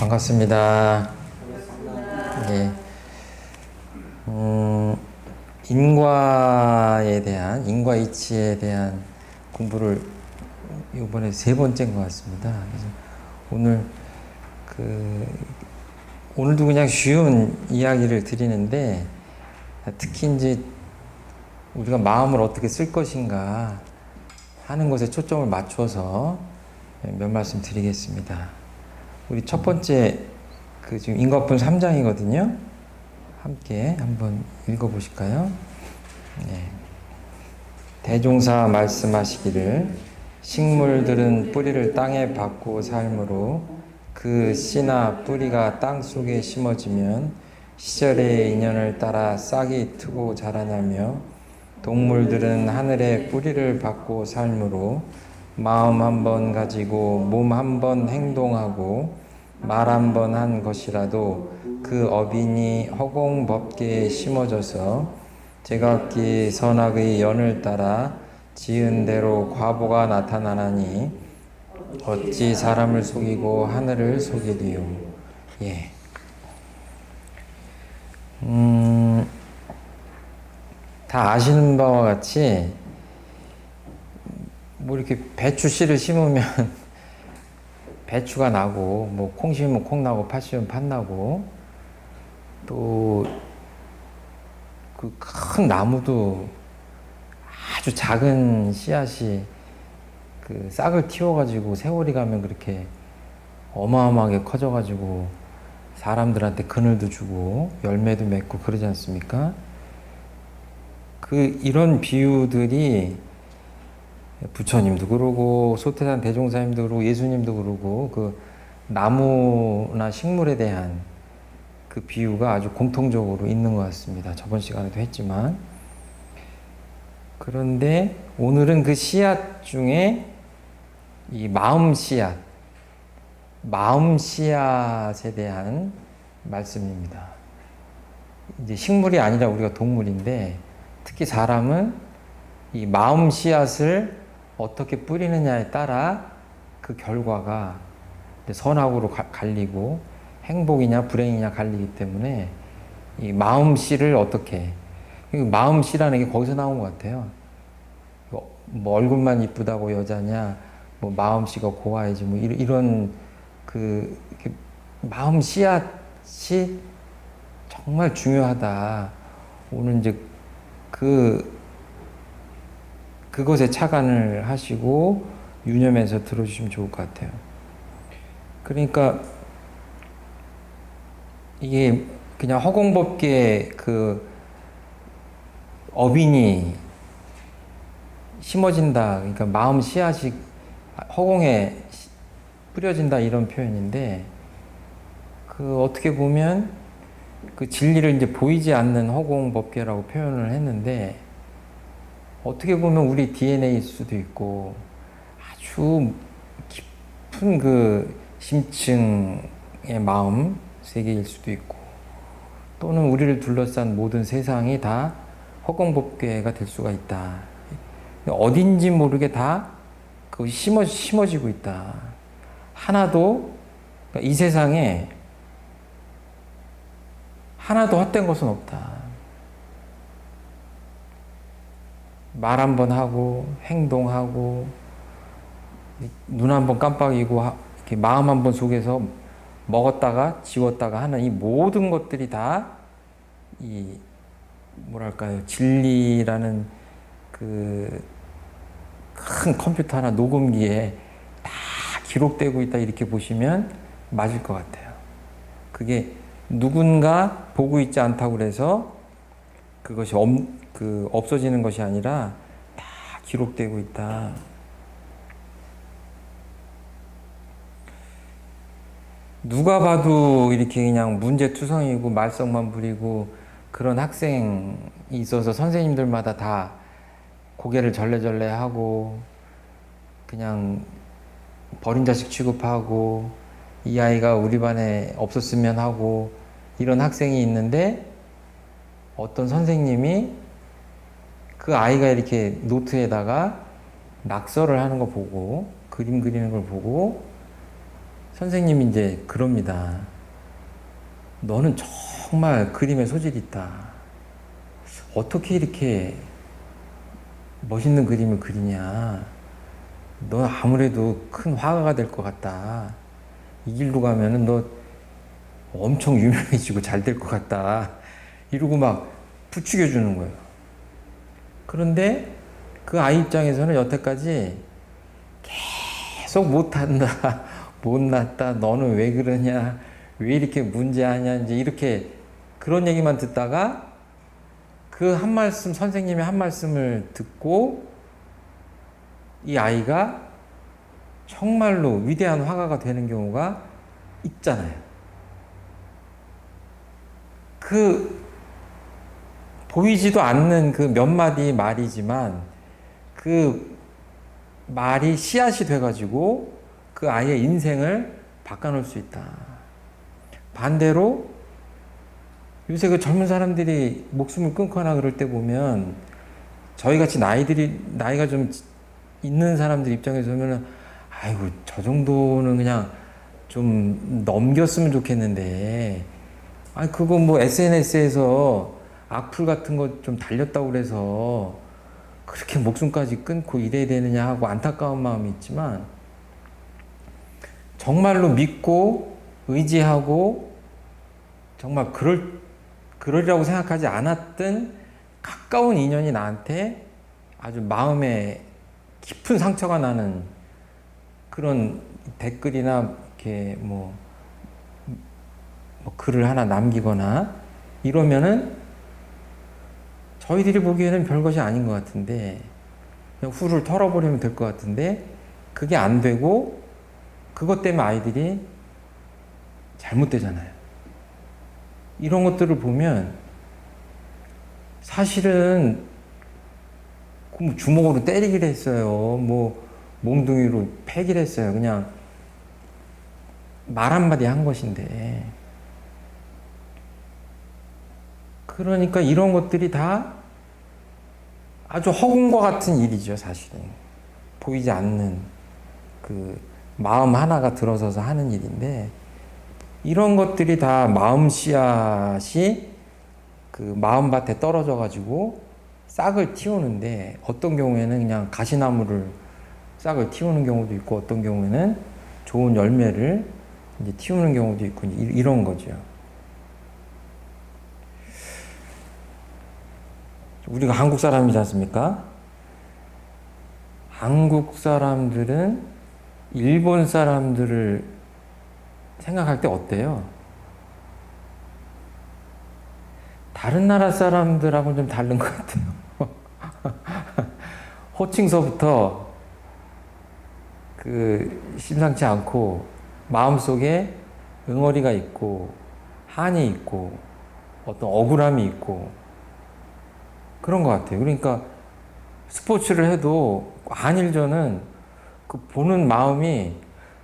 반갑습니다. 예, 인과 이치에 대한 공부를 이번에 세 번째인 것 같습니다. 그래서 오늘 오늘도 그냥 쉬운 이야기를 드리는데, 특히 이제 우리가 마음을 어떻게 쓸 것인가 하는 것에 초점을 맞춰서 몇 말씀 드리겠습니다. 우리 첫 번째 지금 인과품 3장이거든요. 함께 한번 읽어보실까요? 네. 대종사 말씀하시기를 식물들은 뿌리를 땅에 박고 삶으로 그 씨나 뿌리가 땅 속에 심어지면 시절의 인연을 따라 싹이 트고 자라나며 동물들은 하늘에 뿌리를 박고 삶으로 마음 한 번 가지고 몸 한 번 행동하고 말 한 번 한 것이라도 그 어빈이 허공법계에 심어져서 제각기 선악의 연을 따라 지은 대로 과보가 나타나나니 어찌 사람을 속이고 하늘을 속이리요. 예. 다 아시는 바와 같이 뭐 이렇게 배추 씨를 심으면 배추가 나고, 뭐 콩 심으면 콩 나고, 팥 심으면 팥 나고, 또 그 큰 나무도 아주 작은 씨앗이 그 싹을 틔워가지고 세월이 가면 그렇게 어마어마하게 커져가지고 사람들한테 그늘도 주고 열매도 맺고 그러지 않습니까? 이런 비유들이 부처님도 그러고 소태산 대종사님도 그러고 예수님도 그러고 그 나무나 식물에 대한 그 비유가 아주 공통적으로 있는 것 같습니다. 저번 시간에도 했지만. 그런데 오늘은 그 씨앗 중에 이 마음 씨앗에 대한 말씀입니다. 이제 식물이 아니라 우리가 동물인데, 특히 사람은 이 마음 씨앗을 어떻게 뿌리느냐에 따라 그 결과가 선악으로 갈리고 행복이냐 불행이냐 갈리기 때문에 이 마음 씨를 어떻게, 마음 씨라는 게 거기서 나온 것 같아요. 뭐 얼굴만 이쁘다고 여자냐, 뭐 마음 씨가 고와야지, 뭐 이런 마음 씨앗이 정말 중요하다. 오늘 이제 그것에 착안을 하시고 유념해서 들어주시면 좋을 것 같아요. 그러니까 이게 그냥 허공법계 어빈이 심어진다, 그러니까 마음 씨앗이 허공에 뿌려진다, 이런 표현인데, 어떻게 보면 그 진리를 이제 보이지 않는 허공법계라고 표현을 했는데, 어떻게 보면 우리 DNA일 수도 있고 아주 깊은 심층의 마음 세계일 수도 있고, 또는 우리를 둘러싼 모든 세상이 다 허공법계가 될 수가 있다. 어딘지 모르게 다 심어지고 있다. 하나도, 그러니까 이 세상에 하나도 헛된 것은 없다. 말 한 번 하고 행동하고 눈 한 번 깜빡이고 이렇게 마음 한 번 속에서 먹었다가 지웠다가 하는 이 모든 것들이 다 이 뭐랄까요, 진리라는 큰 컴퓨터 하나 녹음기에 다 기록되고 있다, 이렇게 보시면 맞을 것 같아요. 그게 누군가 보고 있지 않다고 그래서 그것이 없어지는 것이 아니라 다 기록되고 있다. 누가 봐도 이렇게 그냥 문제투성이고 말썽만 부리고 그런 학생이 있어서 선생님들마다 다 고개를 절레절레 하고 그냥 버린 자식 취급하고 이 아이가 우리 반에 없었으면 하고 이런 학생이 있는데, 어떤 선생님이 그 아이가 이렇게 노트에다가 낙서를 하는 거 보고, 그림 그리는 걸 보고 선생님이 이제 그럽니다. 너는 정말 그림에 소질이 있다. 어떻게 이렇게 멋있는 그림을 그리냐. 너 아무래도 큰 화가가 될 것 같다. 이 길로 가면은 너 엄청 유명해지고 잘 될 것 같다. 이러고 막 부추겨 주는 거예요. 그런데 그 아이 입장에서는 여태까지 계속 못한다, 못났다, 너는 왜 그러냐, 왜 이렇게 문제하냐, 이제 이렇게 그런 얘기만 듣다가 그 한 말씀, 선생님의 한 말씀을 듣고 이 아이가 정말로 위대한 화가가 되는 경우가 있잖아요. 그 보이지도 않는 그 몇 마디 말이지만 그 말이 씨앗이 돼가지고 그 아이의 인생을 바꿔놓을 수 있다. 반대로 요새 그 젊은 사람들이 목숨을 끊거나 그럴 때 보면 저희 같이 나이가 좀 있는 사람들 입장에서 보면은 아이고 저 정도는 그냥 좀 넘겼으면 좋겠는데 아니 그거 뭐 SNS에서 악플 같은 거 좀 달렸다고 그래서 그렇게 목숨까지 끊고 이래야 되느냐 하고 안타까운 마음이 있지만 정말로 믿고 의지하고 정말 그러리라고 생각하지 않았던 가까운 인연이 나한테 아주 마음에 깊은 상처가 나는 그런 댓글이나 이렇게 뭐 글을 하나 남기거나 이러면은 저희들이 보기에는 별것이 아닌 것 같은데 그냥 후를 털어버리면 될 것 같은데 그게 안 되고 그것 때문에 아이들이 잘못되잖아요. 이런 것들을 보면 사실은 뭐 주먹으로 때리기를 했어요. 뭐 몽둥이로 패기를 했어요. 그냥 말 한마디 한 것인데 그러니까 이런 것들이 다 아주 허공과 같은 일이죠, 사실은. 보이지 않는 그 마음 하나가 들어서서 하는 일인데 이런 것들이 다 마음 씨앗이 그 마음밭에 떨어져 가지고 싹을 틔우는데 어떤 경우에는 그냥 가시나무를 싹을 틔우는 경우도 있고 어떤 경우에는 좋은 열매를 이제 틔우는 경우도 있고 이런 거죠. 우리가 한국 사람이지 않습니까? 한국 사람들은 일본 사람들을 생각할 때 어때요? 다른 나라 사람들하고는 좀 다른 것 같아요. 호칭서부터 그 심상치 않고 마음속에 응어리가 있고 한이 있고 어떤 억울함이 있고 그런 것 같아요. 그러니까 스포츠를 해도 한일전은 그 보는 마음이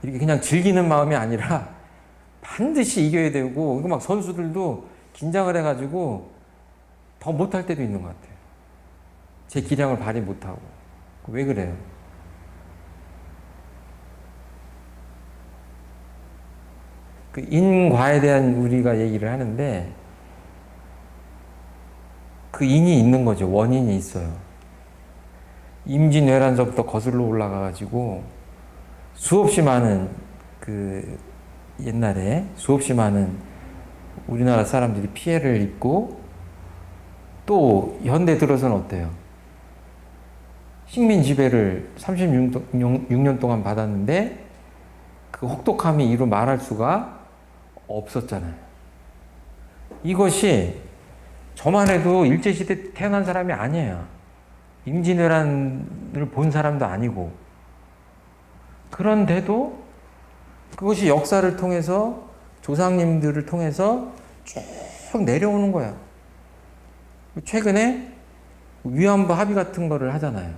이렇게 그냥 즐기는 마음이 아니라 반드시 이겨야 되고, 이거 막 선수들도 긴장을 해가지고 더 못할 때도 있는 것 같아요. 제 기량을 발휘 못하고. 왜 그래요? 그 인과에 대한 우리가 얘기를 하는데 그 인이 있는 거죠. 원인이 있어요. 임진왜란서부터 거슬러 올라가가지고 수없이 많은 그 옛날에 수없이 많은 우리나라 사람들이 피해를 입고 또 현대 들어서는 어때요? 식민 지배를 36년 동안 받았는데 그 혹독함이 이루 말할 수가 없었잖아요. 이것이 저만 해도 일제시대 태어난 사람이 아니에요. 임진왜란을 본 사람도 아니고. 그런데도 그것이 역사를 통해서 조상님들을 통해서 쭉 내려오는 거야. 최근에 위안부 합의 같은 거를 하잖아요.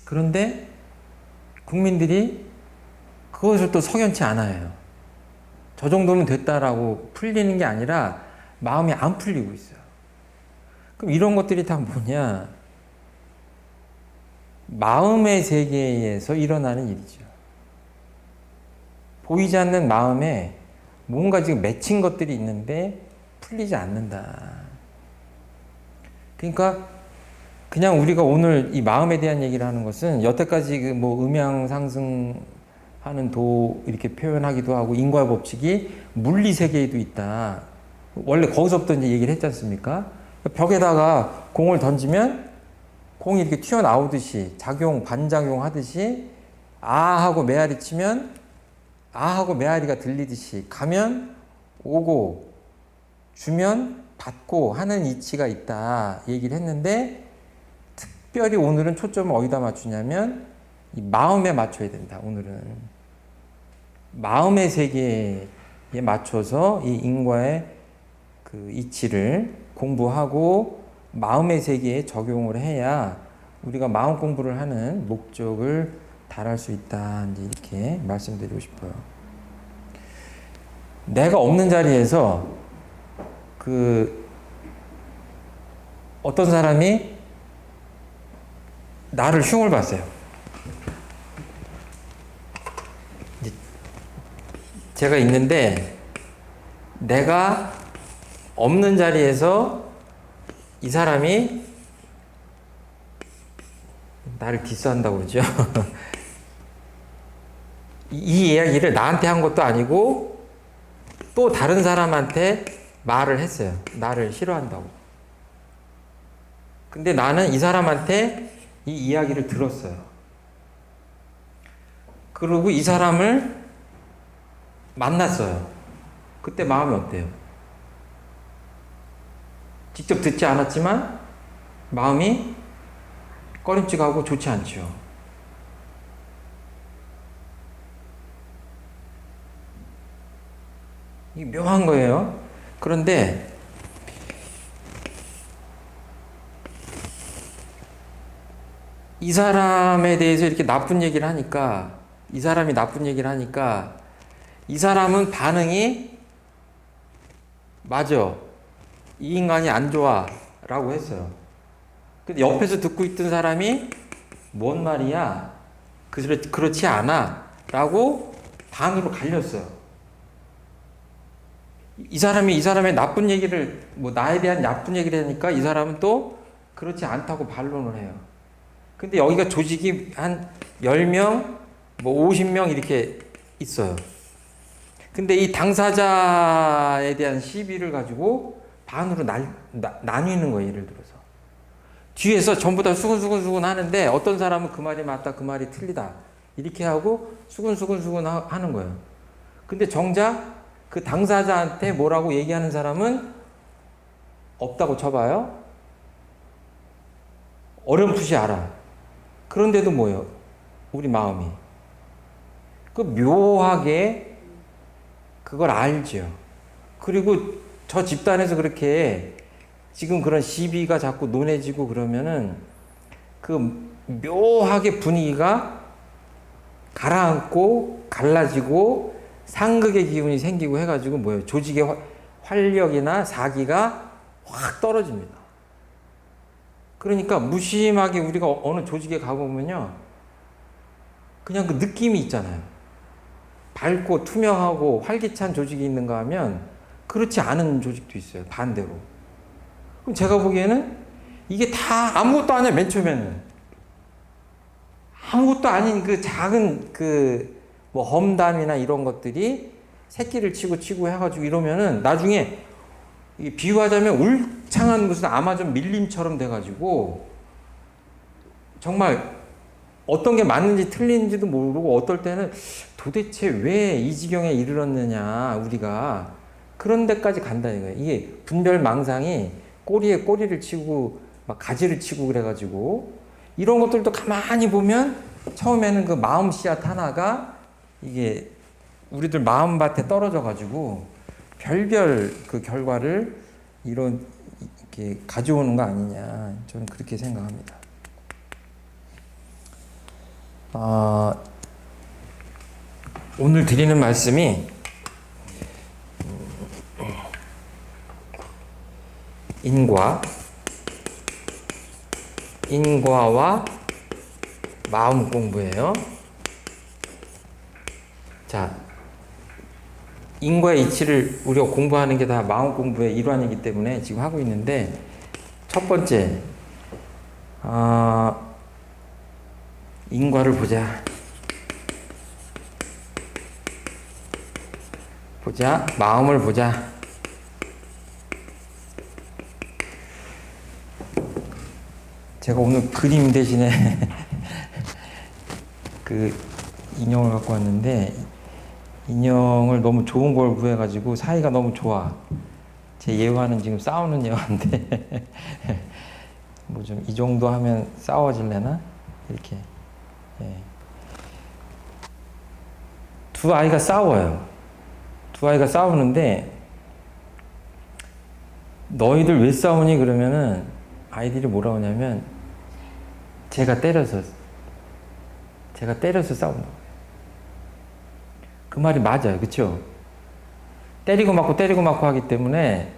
그런데 국민들이 그것을 또 석연치 않아요. 저 정도면 됐다라고 풀리는 게 아니라 마음이 안 풀리고 있어요. 그럼 이런 것들이 다 뭐냐? 마음의 세계에서 일어나는 일이죠. 보이지 않는 마음에 뭔가 지금 맺힌 것들이 있는데 풀리지 않는다. 그러니까 그냥 우리가 오늘 이 마음에 대한 얘기를 하는 것은 여태까지 그 뭐 음양 상승하는 도 이렇게 표현하기도 하고 인과의 법칙이 물리 세계에도 있다. 원래 거기서부터 이제 얘기를 했지 않습니까? 벽에다가 공을 던지면 공이 이렇게 튀어나오듯이 작용, 반작용 하듯이 하고 메아리 치면 하고 메아리가 들리듯이 가면 오고 주면 받고 하는 이치가 있다 얘기를 했는데 특별히 오늘은 초점을 어디다 맞추냐면 이 마음에 맞춰야 된다. 오늘은 마음의 세계에 맞춰서 이 인과의 그 이치를 공부하고 마음의 세계에 적용을 해야 우리가 마음 공부를 하는 목적을 달할 수 있다. 이제 이렇게 말씀드리고 싶어요. 내가 없는 자리에서 그 어떤 사람이 나를 흉을 봤어요. 제가 있는데 내가 없는 자리에서 이 사람이 나를 디스한다고 그러죠. 이 이야기를 나한테 한 것도 아니고 또 다른 사람한테 말을 했어요. 나를 싫어한다고. 근데 나는 이 사람한테 이 이야기를 들었어요. 그리고 이 사람을 만났어요. 그때 마음이 어때요? 직접 듣지 않았지만 마음이 꺼림칙하고 좋지 않죠. 이게 묘한 거예요. 그런데 이 사람에 대해서 이렇게 나쁜 얘기를 하니까 이 사람이 나쁜 얘기를 하니까 이 사람은 반응이 맞아. 이 인간이 안 좋아 라고 했어요. 근데 옆에서 듣고 있던 사람이 뭔 말이야? 그렇지 않아 라고 반으로 갈렸어요. 이 사람의 나쁜 얘기를 뭐 나에 대한 나쁜 얘기를 하니까 이 사람은 또 그렇지 않다고 반론을 해요. 근데 여기가 조직이 한 10명, 뭐 50명 이렇게 있어요. 근데 이 당사자에 대한 시비를 가지고 반으로 나뉘는 거예요. 예를 들어서. 뒤에서 전부 다 수근수근 하는데 어떤 사람은 그 말이 맞다, 그 말이 틀리다. 이렇게 하고 수근수근 하는 거예요. 근데 정작 그 당사자한테 뭐라고 얘기하는 사람은 없다고 쳐봐요. 어렴풋이 알아. 그런데도 뭐예요? 우리 마음이. 그 묘하게 그걸 알죠. 그리고 저 집단에서 그렇게 지금 그런 시비가 자꾸 논해지고 그러면은 그 묘하게 분위기가 가라앉고 갈라지고 상극의 기운이 생기고 해가지고 뭐예요? 조직의 활력이나 사기가 확 떨어집니다. 그러니까 무심하게 우리가 어느 조직에 가보면요. 그냥 그 느낌이 있잖아요. 밝고 투명하고 활기찬 조직이 있는가 하면 그렇지 않은 조직도 있어요. 반대로. 그럼 제가 보기에는 이게 다 아무것도 아니야. 맨 처음에는. 아무것도 아닌 그 작은 그 뭐 험담이나 이런 것들이 새끼를 치고 해가지고 이러면은 나중에 비유하자면 울창한 무슨 아마존 밀림처럼 돼가지고 정말 어떤 게 맞는지 틀린지도 모르고 어떨 때는 도대체 왜 이 지경에 이르렀느냐 우리가 그런 데까지 간다는 거예요. 이게 분별망상이 꼬리에 꼬리를 치고 막 가지를 치고 그래가지고 이런 것들도 가만히 보면 처음에는 그 마음 씨앗 하나가 이게 우리들 마음밭에 떨어져가지고 별별 그 결과를 이렇게 가져오는 거 아니냐 저는 그렇게 생각합니다. 오늘 드리는 말씀이 인과와 마음 공부예요. 자, 인과의 이치를 우리가 공부하는 게 다 마음 공부의 일환이기 때문에 지금 하고 있는데, 첫 번째, 인과를 보자. 마음을 보자. 제가 오늘 그림 대신에 그 인형을 갖고 왔는데, 인형을 너무 좋은 걸 구해가지고 사이가 너무 좋아. 제 예화는 지금 싸우는 예화인데 뭐 좀 이 정도 하면 싸워질래나? 이렇게. 예. 두 아이가 싸워요. 두 아이가 싸우는데, 너희들 왜 싸우니? 그러면은 아이들이 뭐라고 하냐면, 제가 때려서 싸운다고. 그 말이 맞아요. 그쵸? 때리고 맞고 하기 때문에,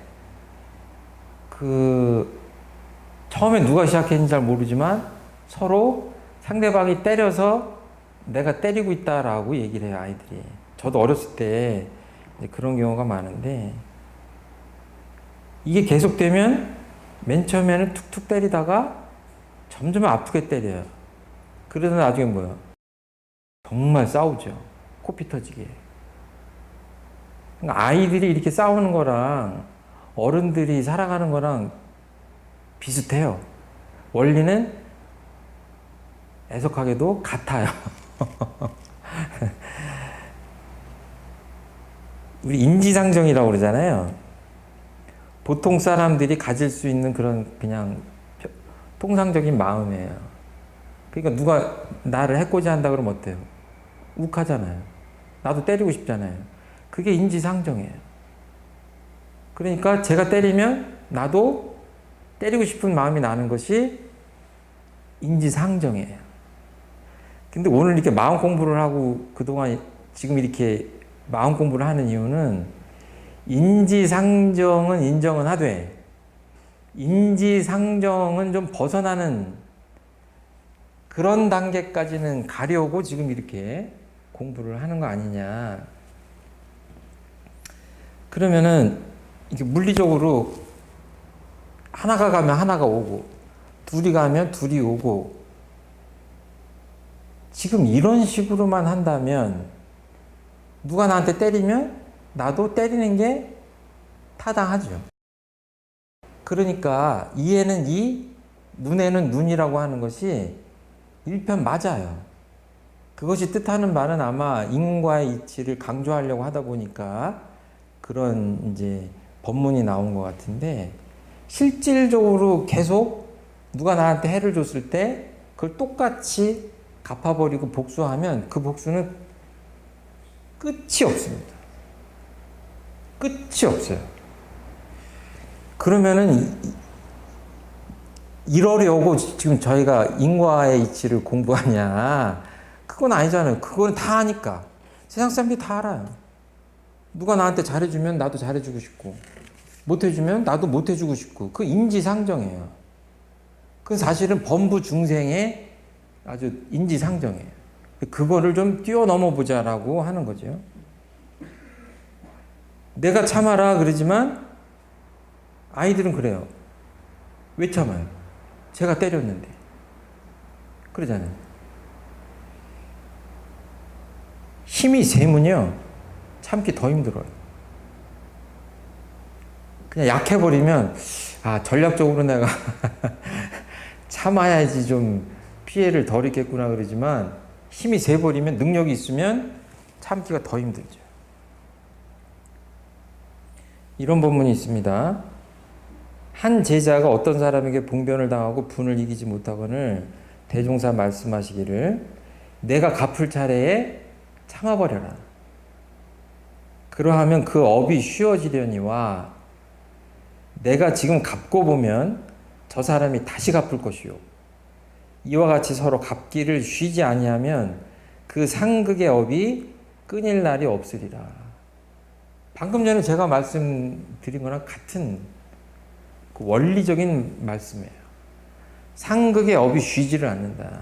처음에 누가 시작했는지 잘 모르지만 서로 상대방이 때려서 내가 때리고 있다라고 얘기를 해요, 아이들이. 저도 어렸을 때 그런 경우가 많은데, 이게 계속되면 맨 처음에는 툭툭 때리다가 점점 아프게 때려요. 그러다 나중에 뭐예요? 정말 싸우죠. 코피 터지게. 그러니까 아이들이 이렇게 싸우는 거랑 어른들이 살아가는 거랑 비슷해요. 원리는 애석하게도 같아요. 우리 인지상정이라고 그러잖아요. 보통 사람들이 가질 수 있는 그런 그냥 통상적인 마음이에요. 그러니까 누가 나를 해코지 한다 그러면 어때요? 욱하잖아요. 나도 때리고 싶잖아요. 그게 인지상정이에요. 그러니까 제가 때리면 나도 때리고 싶은 마음이 나는 것이 인지상정이에요. 근데 오늘 이렇게 마음 공부를 하고 그동안 지금 이렇게 마음 공부를 하는 이유는, 인지상정은 인정은 하되 인지상정은 좀 벗어나는 그런 단계까지는 가려고 지금 이렇게 공부를 하는 거 아니냐. 그러면은 이게 물리적으로 하나가 가면 하나가 오고, 둘이 가면 둘이 오고, 지금 이런 식으로만 한다면 누가 나한테 때리면 나도 때리는 게 타당하죠. 그러니까 이에는 이, 눈에는 눈이라고 하는 것이 일편 맞아요. 그것이 뜻하는 바는 아마 인과의 이치를 강조하려고 하다 보니까 그런 이제 법문이 나온 것 같은데, 실질적으로 계속 누가 나한테 해를 줬을 때 그걸 똑같이 갚아버리고 복수하면 그 복수는 끝이 없습니다. 끝이 없어요. 그러면은 이러려고 지금 저희가 인과의 이치를 공부하냐? 그건 아니잖아요. 그건 다 아니까. 세상 사람들이 다 알아요. 누가 나한테 잘해주면 나도 잘해주고 싶고, 못해주면 나도 못해주고 싶고, 그 인지상정이에요. 그건 사실은 범부중생의 아주 인지상정이에요. 그거를 좀 뛰어넘어 보자라고 하는 거죠. 내가 참아라 그러지만 아이들은 그래요. 왜 참아요? 제가 때렸는데. 그러잖아요. 힘이 세면요, 참기 더 힘들어요. 그냥 약해버리면, 전략적으로 내가 참아야지 좀 피해를 덜 입겠구나 그러지만, 힘이 세버리면, 능력이 있으면 참기가 더 힘들죠. 이런 본문이 있습니다. 한 제자가 어떤 사람에게 봉변을 당하고 분을 이기지 못하거늘 대종사 말씀하시기를, 내가 갚을 차례에 참아버려라. 그러하면 그 업이 쉬워지려니와, 내가 지금 갚고 보면 저 사람이 다시 갚을 것이요, 이와 같이 서로 갚기를 쉬지 아니하면 그 상극의 업이 끊일 날이 없으리라. 방금 전에 제가 말씀드린 거랑 같은 그 원리적인 말씀이에요. 상극의 업이 쉬지를 않는다.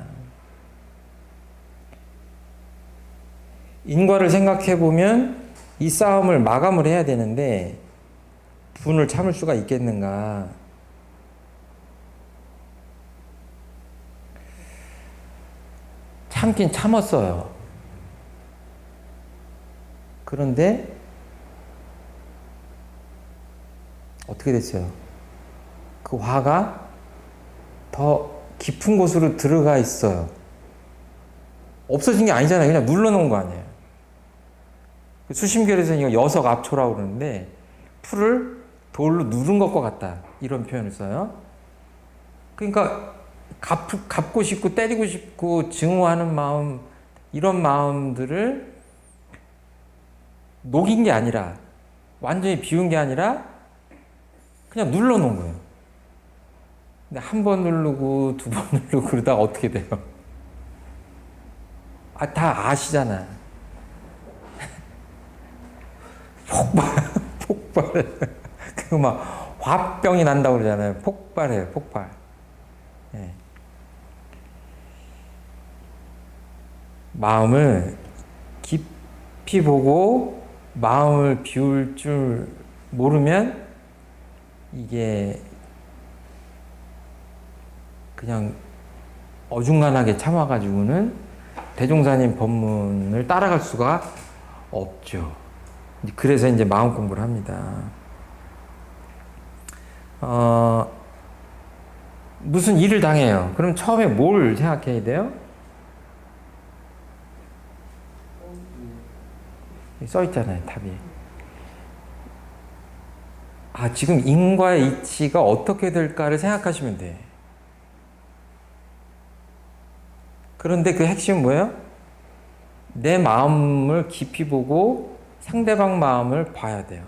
인과를 생각해 보면 이 싸움을 마감을 해야 되는데 분을 참을 수가 있겠는가? 참긴 참았어요. 그런데 어떻게 됐어요? 그 화가 더 깊은 곳으로 들어가 있어요. 없어진 게 아니잖아요. 그냥 눌러놓은 거 아니에요. 수심결에서는 이거 여석 압초라고 그러는데 풀을 돌로 누른 것과 같다. 이런 표현을 써요. 그러니까 갚고 싶고 때리고 싶고 증오하는 마음, 이런 마음들을 녹인 게 아니라, 완전히 비운 게 아니라 그냥 눌러놓은 거예요. 근데 한 번 누르고 두 번 누르고 그러다가 어떻게 돼요? 다 아시잖아. 폭발. 그거 막 화병이 난다고 그러잖아요. 폭발해요, 폭발. 예. 마음을 깊이 보고 마음을 비울 줄 모르면 이게 그냥 어중간하게 참아가지고는 대종사님 법문을 따라갈 수가 없죠. 그래서 이제 마음 공부를 합니다. 무슨 일을 당해요. 그럼 처음에 뭘 생각해야 돼요? 써 있잖아요, 답이. 지금 인과의 이치가 어떻게 될까를 생각하시면 돼. 그런데 그 핵심은 뭐예요? 내 마음을 깊이 보고 상대방 마음을 봐야 돼요.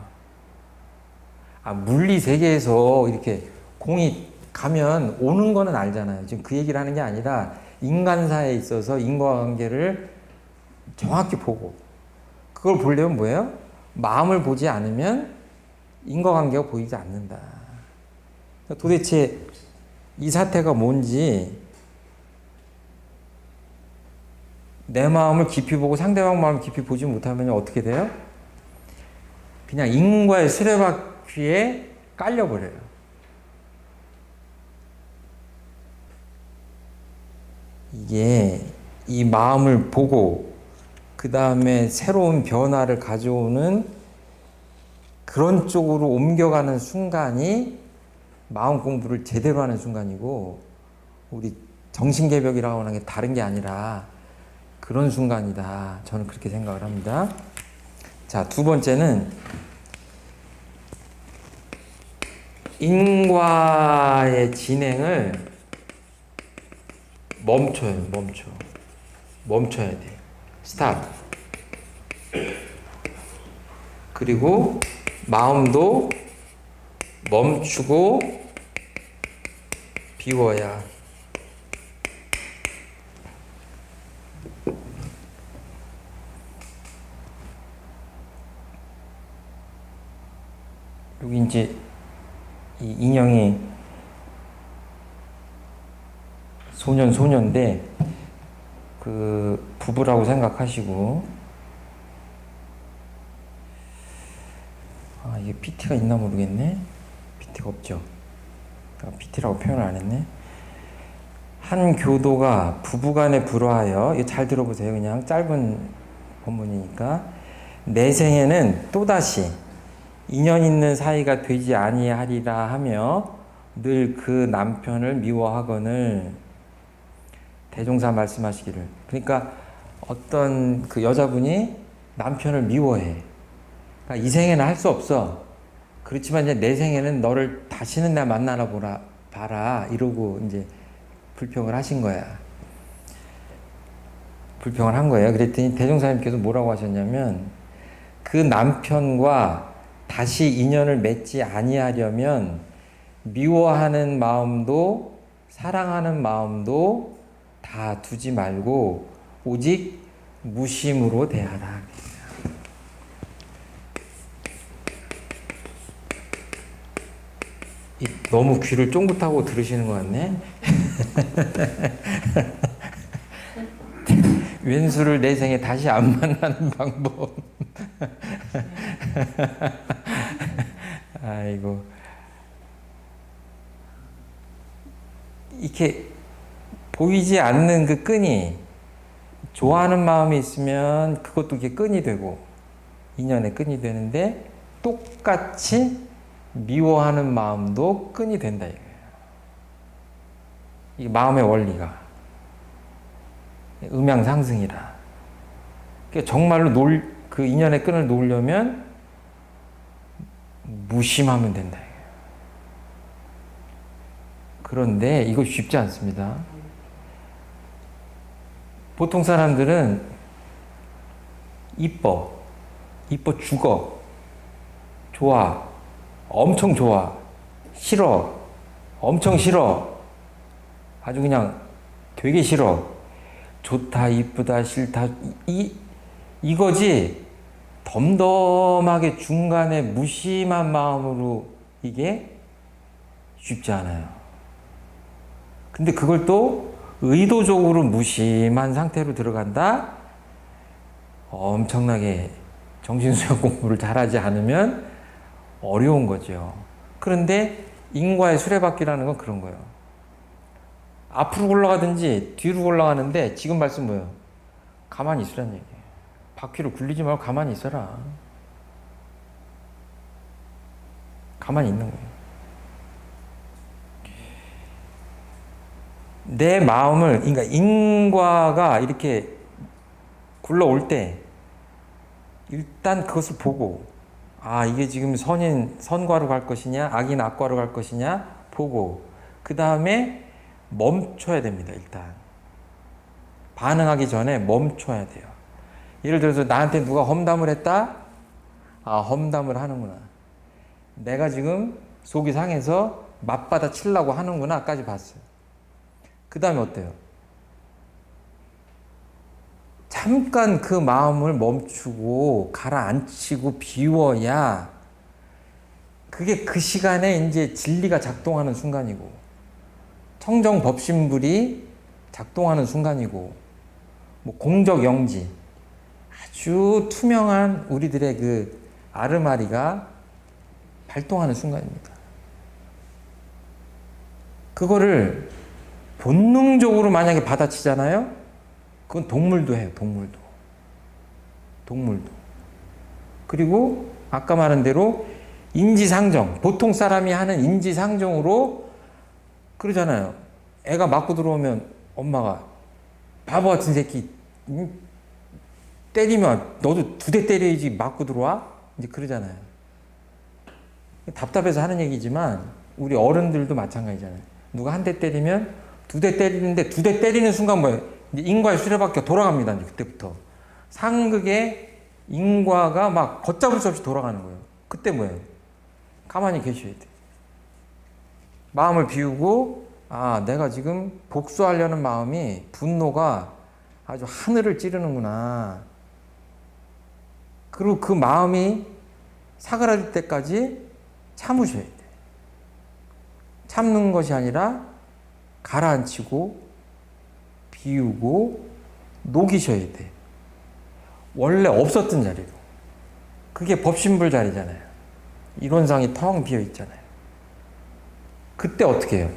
물리 세계에서 이렇게 공이 가면 오는 거는 알잖아요. 지금 그 얘기를 하는 게 아니라 인간사에 있어서 인과관계를 정확히 보고, 그걸 보려면 뭐예요? 마음을 보지 않으면 인과관계가 보이지 않는다. 도대체 이 사태가 뭔지 내 마음을 깊이 보고 상대방 마음을 깊이 보지 못하면 어떻게 돼요? 그냥 인과의 수레바퀴에 깔려버려요. 이게 이 마음을 보고 그 다음에 새로운 변화를 가져오는 그런 쪽으로 옮겨가는 순간이 마음 공부를 제대로 하는 순간이고, 우리 정신개벽이라고 하는 게 다른 게 아니라 그런 순간이다. 저는 그렇게 생각을 합니다. 자, 두 번째는 인과의 진행을 멈춰야 돼. 스탑. 그리고 마음도 멈추고 비워야. 여기 이제 이 인형이 소년인데 그 부부라고 생각하시고, 이게 PT가 있나 모르겠네. PT가 없죠. PT라고 표현을 안 했네. 한 교도가 부부간에 불화하여, 이거 잘 들어보세요. 그냥 짧은 본문이니까. 내 생에는 또다시 인연 있는 사이가 되지 아니하리라 하며 늘 그 남편을 미워하거늘. 대종사 말씀하시기를. 그러니까 어떤 그 여자분이 남편을 미워해. 그러니까 이 생에는 할 수 없어. 그렇지만 이제 내 생에는 너를 다시는 나 만나라 봐라. 이러고 이제 불평을 하신 거야. 불평을 한 거예요. 그랬더니 대종사님께서 뭐라고 하셨냐면, 그 남편과 다시 인연을 맺지 아니하려면 미워하는 마음도 사랑하는 마음도 다 두지 말고 오직 무심으로 대하라. 너무 귀를 쫑긋하고 들으시는 것 같네. 왼수를 내 생에 다시 안 만나는 방법. 아이고. 이렇게 보이지 않는 그 끈이, 좋아하는 마음이 있으면 그것도 이게 끈이 되고, 인연의 끈이 되는데, 똑같이 미워하는 마음도 끈이 된다 이거예요. 이 마음의 원리가 음양상승이라. 그러니까 정말로 그 인연의 끈을 놓으려면 무심하면 된다 이거예요. 그런데 이거 쉽지 않습니다. 보통 사람들은 이뻐 죽어, 좋아, 엄청 좋아, 싫어, 엄청 싫어, 아주 그냥 되게 싫어, 좋다, 이쁘다, 싫다, 이거지. 덤덤하게 중간에 무심한 마음으로 이게 쉽지 않아요. 근데 그걸 또 의도적으로 무심한 상태로 들어간다? 엄청나게 정신수양 공부를 잘하지 않으면 어려운 거죠. 그런데 인과의 수레바퀴라는 건 그런 거예요. 앞으로 올라가든지 뒤로 올라가는데 지금 말씀 뭐예요? 가만히 있으라는 얘기예요. 바퀴를 굴리지 말고 가만히 있어라. 가만히 있는 거예요. 내 마음을, 그러니까 인과가 이렇게 굴러올 때 일단 그것을 보고, 아, 이게 지금 선과로 갈 것이냐, 악인 악과로 갈 것이냐 보고, 그 다음에 멈춰야 됩니다. 일단 반응하기 전에 멈춰야 돼요. 예를 들어서 나한테 누가 험담을 했다? 아, 험담을 하는구나. 내가 지금 속이 상해서 맞받아 치려고 하는구나 까지 봤어요. 그 다음에 어때요? 잠깐 그 마음을 멈추고 가라앉히고 비워야 그게 그 시간에 이제 진리가 작동하는 순간이고, 청정법신불이 작동하는 순간이고, 뭐 공적영지, 아주 투명한 우리들의 그 아르마리가 발동하는 순간입니다. 그거를 본능적으로 만약에 받아치잖아요? 그건 동물도 해요, 동물도. 그리고 아까 말한 대로 인지상정, 보통 사람이 하는 인지상정으로 그러잖아요. 애가 맞고 들어오면 엄마가 바보 같은 새끼 때리면 너도 2대 때려야지 맞고 들어와? 이제 그러잖아요. 답답해서 하는 얘기지만 우리 어른들도 마찬가지잖아요. 누가 한 대 때리면 2대 때리는데 2대 때리는 순간 뭐예요? 이제 인과의 수레바퀴가 돌아갑니다. 이제 그때부터 상극의 인과가 막 걷잡을 수 없이 돌아가는 거예요. 그때 뭐예요? 가만히 계셔야 돼. 마음을 비우고, 아, 내가 지금 복수하려는 마음이, 분노가 아주 하늘을 찌르는구나. 그리고 그 마음이 사그라들 때까지 참으셔야 돼. 참는 것이 아니라 가라앉히고 비우고 녹이셔야 돼. 원래 없었던 자리로. 그게 법신불 자리잖아요. 이론상이 텅 비어 있잖아요. 그때 어떻게 해요?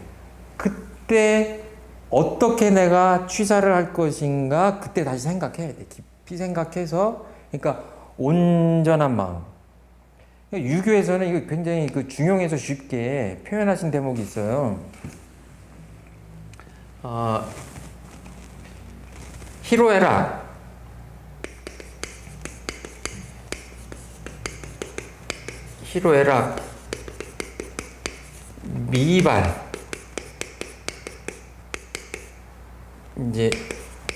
그때 어떻게 내가 취사를 할 것인가, 그때 다시 생각해야 돼. 깊이 생각해서, 그러니까 온전한 마음. 유교에서는 이거 굉장히 그 중용해서 쉽게 표현하신 대목이 있어요. 히로에락, 미발, 이제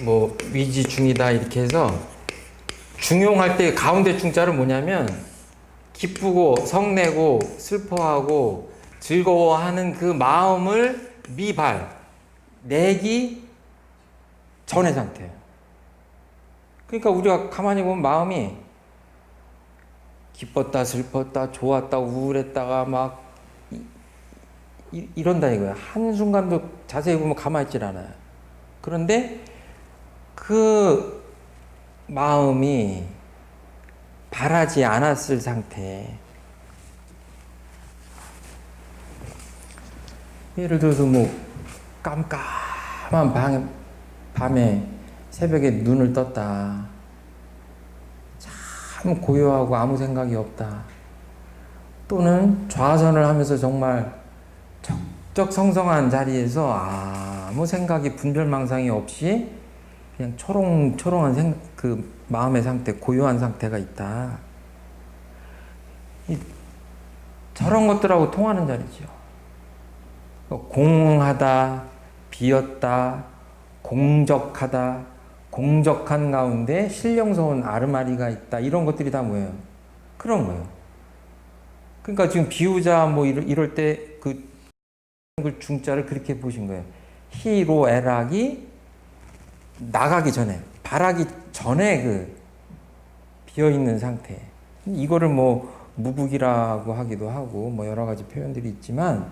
뭐 위지 중이다 이렇게 해서, 중용할 때 가운데 중자는 뭐냐면 기쁘고 성내고 슬퍼하고 즐거워하는 그 마음을 미발, 내기 전의 상태예요. 그러니까 우리가 가만히 보면 마음이 기뻤다 슬펐다 좋았다 우울했다가 막 이런다 이거야. 한순간도 자세히 보면 가만히 있질 않아요. 그런데 그 마음이 바라지 않았을 상태. 예를 들어서 뭐 깜깜한 밤에 새벽에 눈을 떴다. 참 고요하고 아무 생각이 없다. 또는 좌선을 하면서 정말 적적성성한 자리에서 아무 생각이 분별망상이 없이 그냥 초롱초롱한 그 마음의 상태, 고요한 상태가 있다. 저런 것들하고 통하는 자리죠. 공하다, 비었다, 공적하다, 공적한 가운데 신령스러운 아르마리가 있다. 이런 것들이 다 뭐예요? 그런 거예요. 그러니까 지금 비우자 뭐 이럴 때 그 중자를 그렇게 보신 거예요. 희로애락이 나가기 전에, 바라기 전에 그 비어있는 상태. 이거를 뭐 무북이라고 하기도 하고 뭐 여러 가지 표현들이 있지만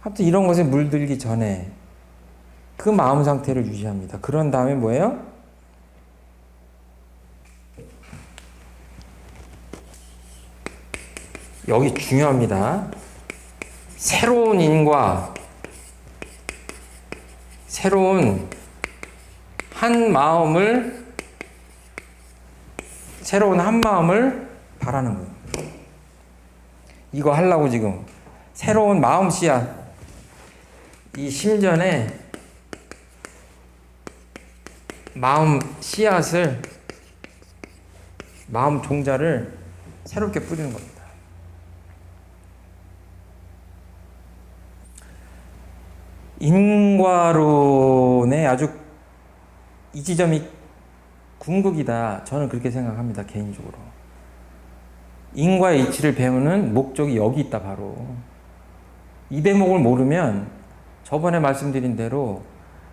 하여튼 이런 것에 물들기 전에 그 마음 상태를 유지합니다. 그런 다음에 뭐예요? 여기 중요합니다. 새로운 인과 새로운 한 마음을 바라는 거예요. 이거 하려고 지금 새로운 마음 씨앗, 이 심전에 마음 씨앗을, 마음 종자를 새롭게 뿌리는 겁니다. 인과론의 아주 이 지점이 궁극이다. 저는 그렇게 생각합니다. 개인적으로. 인과의 이치를 배우는 목적이 여기 있다. 바로 이 대목을 모르면 저번에 말씀드린 대로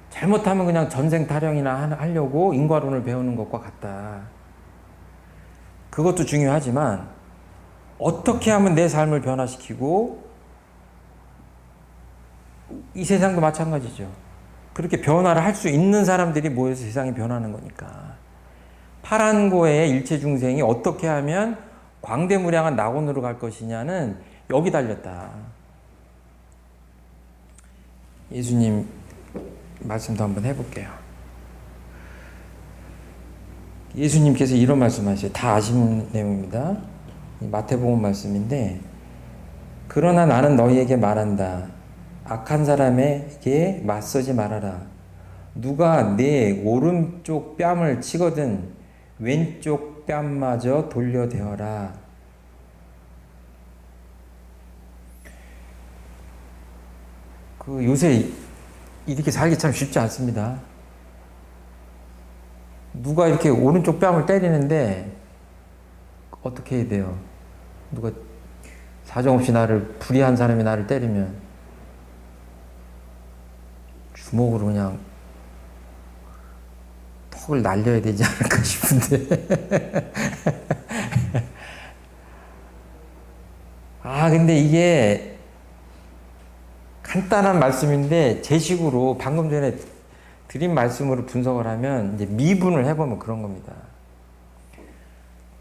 잘못하면 그냥 전생 타령이나 하려고 인과론을 배우는 것과 같다. 그것도 중요하지만 어떻게 하면 내 삶을 변화시키고, 이 세상도 마찬가지죠. 그렇게 변화를 할 수 있는 사람들이 모여서 세상이 변하는 거니까. 파란고의 일체 중생이 어떻게 하면 광대무량한 낙원으로 갈 것이냐는 여기 달렸다. 예수님 말씀도 한번 해볼게요. 예수님께서 이런 말씀하셔요. 다 아시는 내용입니다. 마태복음 말씀인데, 그러나 나는 너희에게 말한다. 악한 사람에게 맞서지 말아라. 누가 내 오른쪽 뺨을 치거든 왼쪽 뺨마저 돌려대어라. 요새 이렇게 살기 참 쉽지 않습니다. 누가 이렇게 오른쪽 뺨을 때리는데 어떻게 해야 돼요? 누가 사정없이 불의한 사람이 나를 때리면 주먹으로 그냥 턱을 날려야 되지 않을까 싶은데. 근데 이게 간단한 말씀인데 제 식으로 방금 전에 드린 말씀으로 분석을 하면 이제 미분을 해보면 그런 겁니다.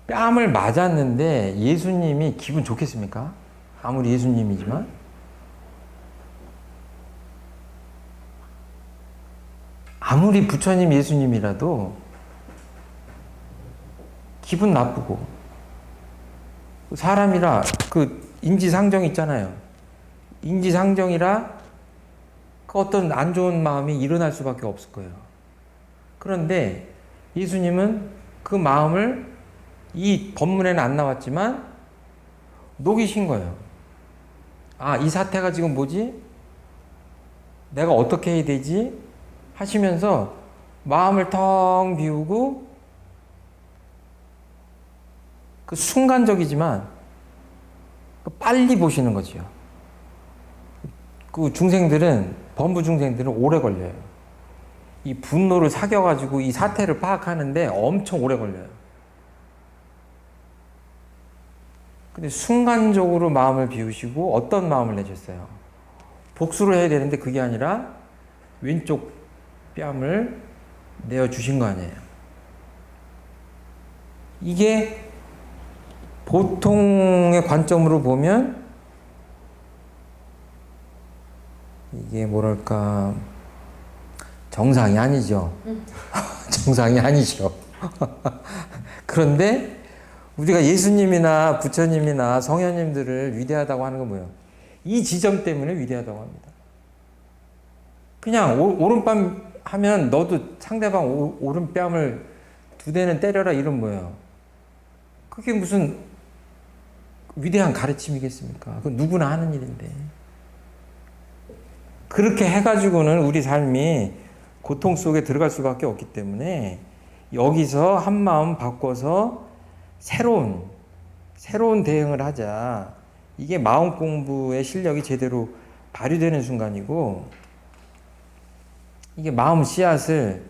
뺨을 맞았는데 예수님이 기분 좋겠습니까? 아무리 예수님이지만. 아무리 부처님 예수님이라도 기분 나쁘고, 사람이라 인지상정 있잖아요. 인지상정이라 어떤 안 좋은 마음이 일어날 수밖에 없을 거예요. 그런데 예수님은 그 마음을 이 본문에는 안 나왔지만 녹이신 거예요. 이 사태가 지금 뭐지? 내가 어떻게 해야 되지? 하시면서 마음을 텅 비우고, 순간적이지만 빨리 보시는 거죠. 범부 중생들은 오래 걸려요. 이 분노를 사겨가지고 이 사태를 파악하는데 엄청 오래 걸려요. 근데 순간적으로 마음을 비우시고 어떤 마음을 내셨어요? 복수를 해야 되는데 그게 아니라 왼쪽 뺨을 내어주신 거 아니에요. 이게 보통의 관점으로 보면 이게 뭐랄까 정상이 아니죠. 정상이 아니죠. 그런데 우리가 예수님이나 부처님이나 성현님들을 위대하다고 하는 건 뭐예요? 이 지점 때문에 위대하다고 합니다. 그냥 오른뺨 하면 너도 상대방 오른뺨을 두 대는 때려라 이런 뭐예요? 그게 무슨 위대한 가르침이겠습니까? 그건 누구나 하는 일인데. 그렇게 해가지고는 우리 삶이 고통 속에 들어갈 수밖에 없기 때문에 여기서 한 마음 바꿔서 새로운 대응을 하자. 이게 마음 공부의 실력이 제대로 발휘되는 순간이고, 이게 마음 씨앗을,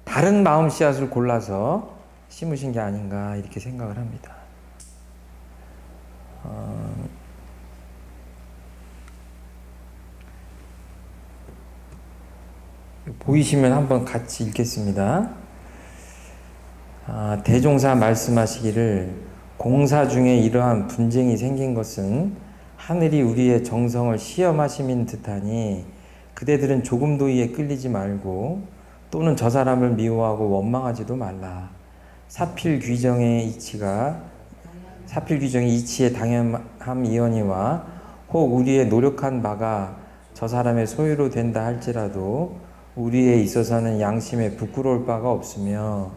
다른 마음 씨앗을 골라서 심으신 게 아닌가 이렇게 생각을 합니다. 보이시면 한번 같이 읽겠습니다. 대종사 말씀하시기를 공사 중에 이러한 분쟁이 생긴 것은 하늘이 우리의 정성을 시험하심인 듯하니 그대들은 조금도 이에 끌리지 말고 또는 저 사람을 미워하고 원망하지도 말라. 사필 규정의 이치에 당연함이거니와 혹 우리의 노력한 바가 저 사람의 소유로 된다 할지라도 우리에 있어서는 양심에 부끄러울 바가 없으며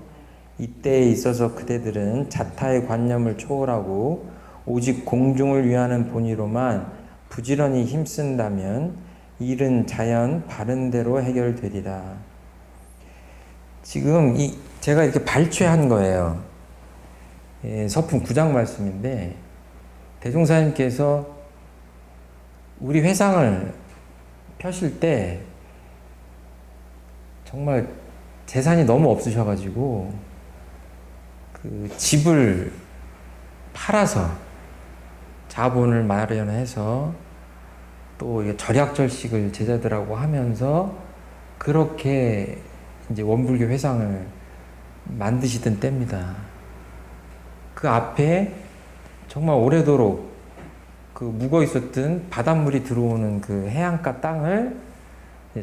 이때에 있어서 그대들은 자타의 관념을 초월하고 오직 공중을 위하는 본의로만 부지런히 힘쓴다면 일은 자연 바른 대로 해결되리라. 지금 제가 이렇게 발췌한 거예요. 서품 9장 말씀인데 대종사님께서 우리 회상을 펴실 때 정말 재산이 너무 없으셔가지고 그 집을 팔아서 자본을 마련해서 또 절약절식을 제자들하고 하면서 그렇게 이제 원불교 회상을 만드시던 때입니다. 그 앞에 정말 오래도록 그 묵어 있었던 바닷물이 들어오는 그 해안가 땅을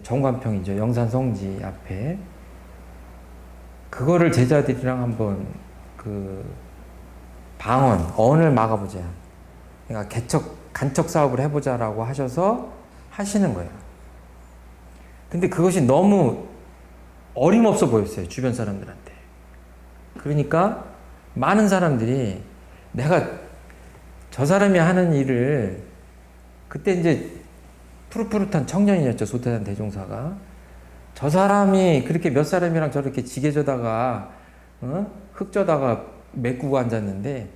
정관평이죠. 영산성지 앞에 그거를 제자들이랑 한번 그 언을 막아보자. 그러니까 간척 사업을 해보자라고 하셔서 하시는 거예요. 근데 그것이 너무 어림없어 보였어요. 주변 사람들한테. 그러니까 많은 사람들이 내가 저 사람이 하는 일을, 그때 이제 푸릇푸릇한 청년이었죠. 소태산 대종사가. 저 사람이 그렇게 몇 사람이랑 저렇게 지게져다가 흙져다가 메꾸고 앉았는데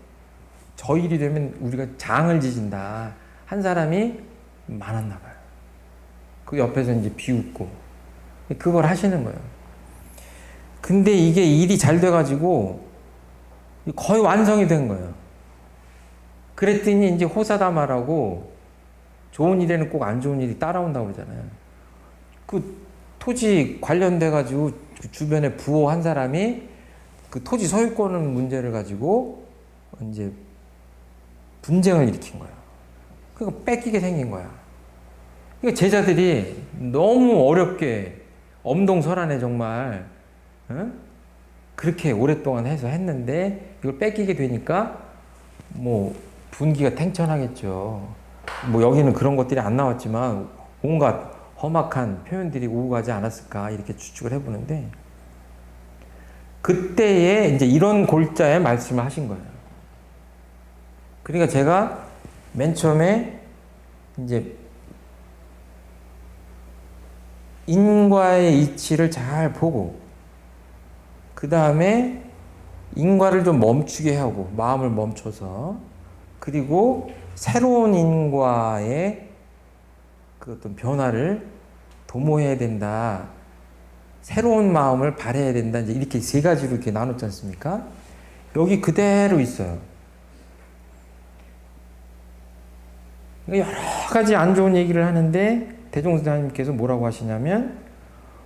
저 일이 되면 우리가 장을 지진다 한 사람이 많았나 봐요. 그 옆에서 이제 비웃고 그걸 하시는 거예요. 근데 이게 일이 잘 돼가지고 거의 완성이 된 거예요. 그랬더니 이제 호사다마라고 좋은 일에는 꼭 안 좋은 일이 따라온다고 그러잖아요. 그 토지 관련돼가지고 그 주변에 부호 한 사람이 그 토지 소유권 문제를 가지고 이제 분쟁을 일으킨 거예요. 그거 뺏기게 생긴 거야. 그러니까 제자들이 너무 어렵게 엄동설안에 정말 그렇게 오랫동안 해서 했는데 이걸 뺏기게 되니까 뭐 분기가 탱천하겠죠. 뭐 여기는 그런 것들이 안 나왔지만 온갖 험악한 표현들이 오고 가지 않았을까 이렇게 추측을 해보는데 그때에 이제 이런 골자에 말씀을 하신 거예요. 그러니까 제가 맨 처음에 이제 인과의 이치를 잘 보고 그 다음에 인과를 좀 멈추게 하고 마음을 멈춰서 그리고 새로운 인과의 그 어떤 변화를 도모해야 된다. 새로운 마음을 발해야 된다. 이제 이렇게 세 가지로 이렇게 나눴지 않습니까? 여기 그대로 있어요. 여러 가지 안 좋은 얘기를 하는데 대종사님께서 뭐라고 하시냐면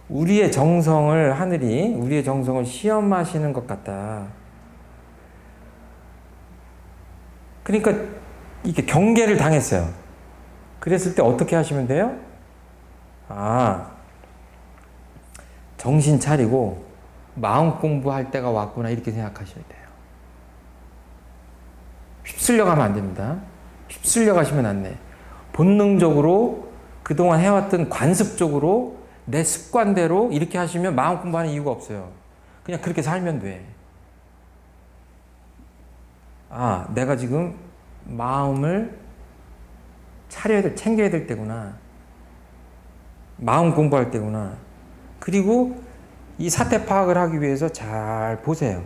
우리의 정성을 하늘이 우리의 정성을 시험하시는 것 같다. 그러니까 이렇게 경계를 당했어요. 그랬을 때 어떻게 하시면 돼요? 정신 차리고 마음 공부할 때가 왔구나 이렇게 생각하셔야 돼요. 휩쓸려 가면 안 됩니다. 휩쓸려 가시면 안 돼. 본능적으로 그동안 해왔던 관습적으로 내 습관대로 이렇게 하시면 마음 공부하는 이유가 없어요. 그냥 그렇게 살면 돼. 내가 지금 마음을 챙겨야 될 때구나. 마음 공부할 때구나. 그리고 이 사태 파악을 하기 위해서 잘 보세요.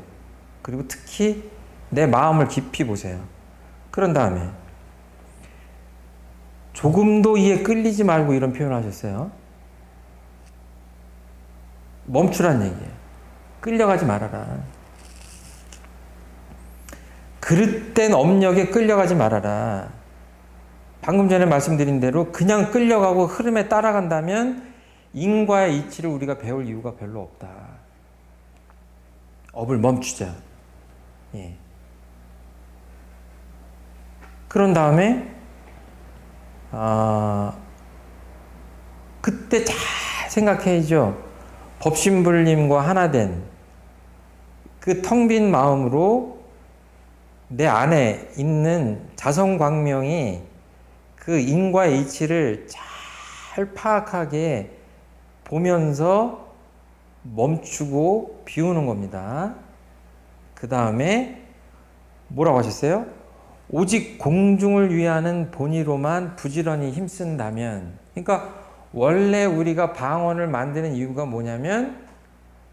그리고 특히 내 마음을 깊이 보세요. 그런 다음에 조금도 이에 끌리지 말고 이런 표현을 하셨어요. 멈추란 얘기예요. 끌려가지 말아라. 그릇된 업력에 끌려가지 말아라. 방금 전에 말씀드린 대로 그냥 끌려가고 흐름에 따라간다면 인과의 이치를 우리가 배울 이유가 별로 없다. 업을 멈추자. 예. 그런 다음에 그때 잘 생각해야죠. 법신불림과 하나된 그 텅 빈 마음으로 내 안에 있는 자성광명이 그 인과의 이치를 잘 파악하게 보면서 멈추고 비우는 겁니다. 그 다음에 뭐라고 하셨어요? 오직 공중을 위하는 본의로만 부지런히 힘쓴다면, 그러니까 원래 우리가 방언을 만드는 이유가 뭐냐면